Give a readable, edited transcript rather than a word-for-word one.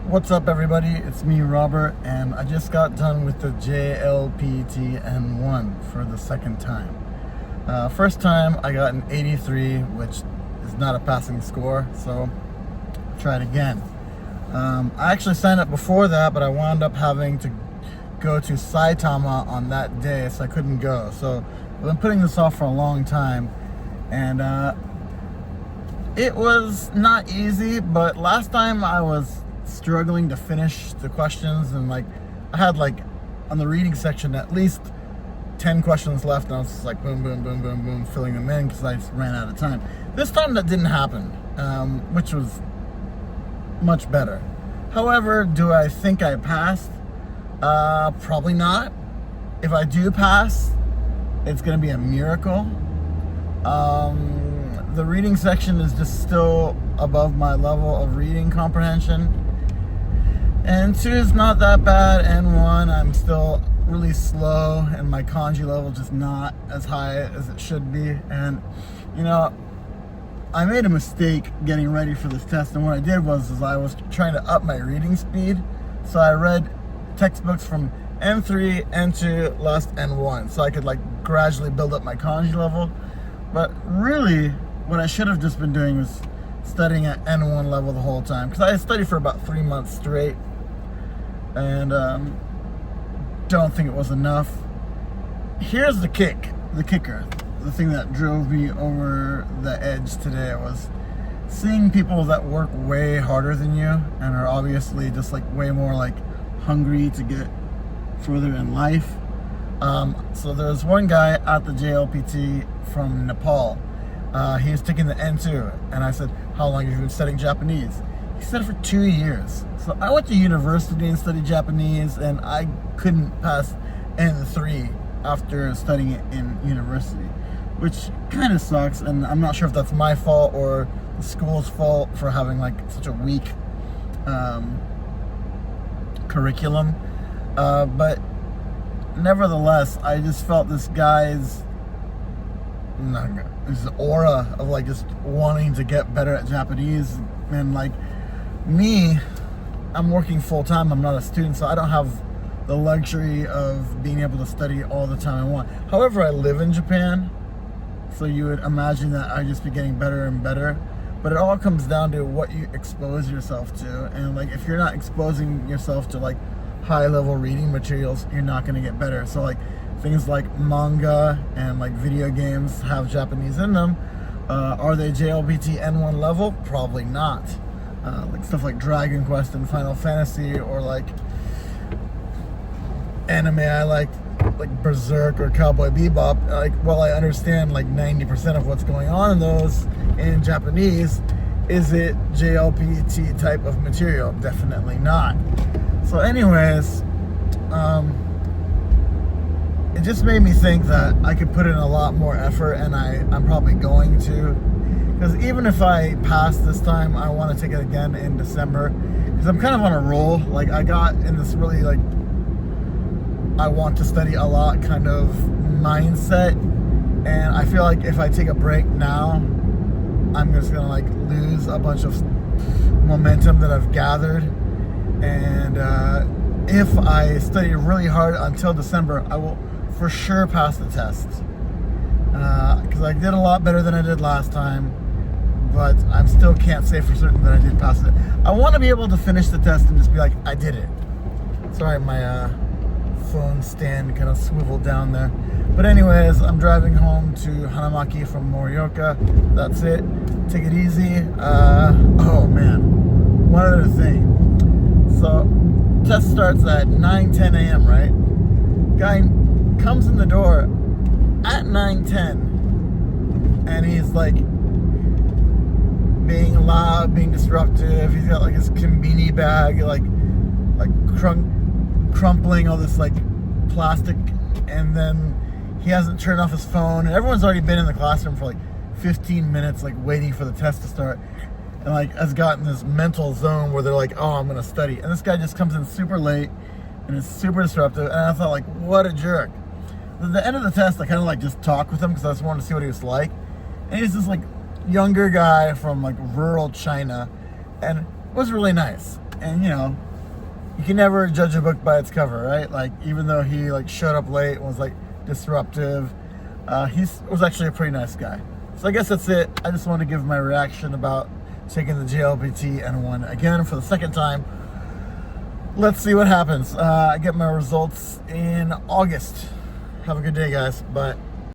What's up, everybody? It's me, Robert, and I just got done with the Jlpt N1 for the second time. First time I got an 83, which is not a passing score, so I'll try it again. I actually signed up before that, but I wound up having to go to Saitama on that day, so I couldn't go. So I've been putting this off for a long time, and it was not easy, but last time I was struggling to finish the questions, and I had on the reading section at least 10 questions left, and I was just like boom, boom, boom, boom, boom, filling them in because I just ran out of time. This time that didn't happen, which was much better. However, do I think I passed? Probably not. If I do pass, it's gonna be a miracle. The reading section is just still above my level of reading comprehension. And 2 is not that bad, and 1, I'm still really slow, and my kanji level just not as high as it should be. And I made a mistake getting ready for this test, and what I did was I was trying to up my reading speed. So I read textbooks from N3, N2, last N1, so I could gradually build up my kanji level. But really, what I should have just been doing was studying at N1 level the whole time, because I studied for about 3 months straight, and don't think it was enough. Here's the kicker, the thing that drove me over the edge today was seeing people that work way harder than you and are obviously just way more hungry to get further in life. So there's one guy at the JLPT from Nepal. He was taking the N2, and I said, how long have you been studying Japanese? He said for 2 years. So I went to university and studied Japanese, and I couldn't pass N3 after studying it in university, which kind of sucks. And I'm not sure if that's my fault or the school's fault for having such a weak curriculum. But nevertheless, I just felt this guy's this aura of just wanting to get better at Japanese. And me, I'm working full-time, I'm not a student, so I don't have the luxury of being able to study all the time I want. However, I live in Japan, so you would imagine that I'd just be getting better and better. But it all comes down to what you expose yourself to, and if you're not exposing yourself to high-level reading materials, you're not going to get better. So things like manga and video games have Japanese in them. Are they JLPT N1 level? Probably not. Stuff like Dragon Quest and Final Fantasy, or anime I like Berserk or Cowboy Bebop. While I understand 90% of what's going on in those in Japanese, is it JLPT type of material? Definitely not. So anyways, it just made me think that I could put in a lot more effort, and I'm probably going to. Because even if I pass this time, I want to take it again in December. Because I'm kind of on a roll. I got in this really I want to study a lot kind of mindset. And I feel if I take a break now, I'm just going to lose a bunch of momentum that I've gathered. And if I study really hard until December, I will for sure pass the test. Because I did a lot better than I did last time, but I still can't say for certain that I did pass it. I want to be able to finish the test and just be I did it. Sorry, my phone stand kind of swiveled down there. But anyways, I'm driving home to Hanamaki from Morioka. That's it. Take it easy. Oh man, one other thing. So, test starts at 9:10 a.m., right? Guy comes in the door at 9:10, and he's being loud, being disruptive. He's got his konbini bag, crumpling all this plastic, and then he hasn't turned off his phone, and everyone's already been in the classroom for 15 minutes waiting for the test to start, and has gotten this mental zone where they're oh, I'm gonna study, and this guy just comes in super late and is super disruptive. And I thought what a jerk. At the end of the test, I kind of just talked with him because I just wanted to see what he was like, and he's this younger guy from rural China, and it was really nice. And you know, you can never judge a book by its cover, right? Like, even though he like showed up late and was like disruptive, he was actually a pretty nice guy. So I guess that's it. I just want to give my reaction about taking the Jlpt N1 again for the second time. Let's see what happens. I get my results in August. Have a good day, guys. Bye.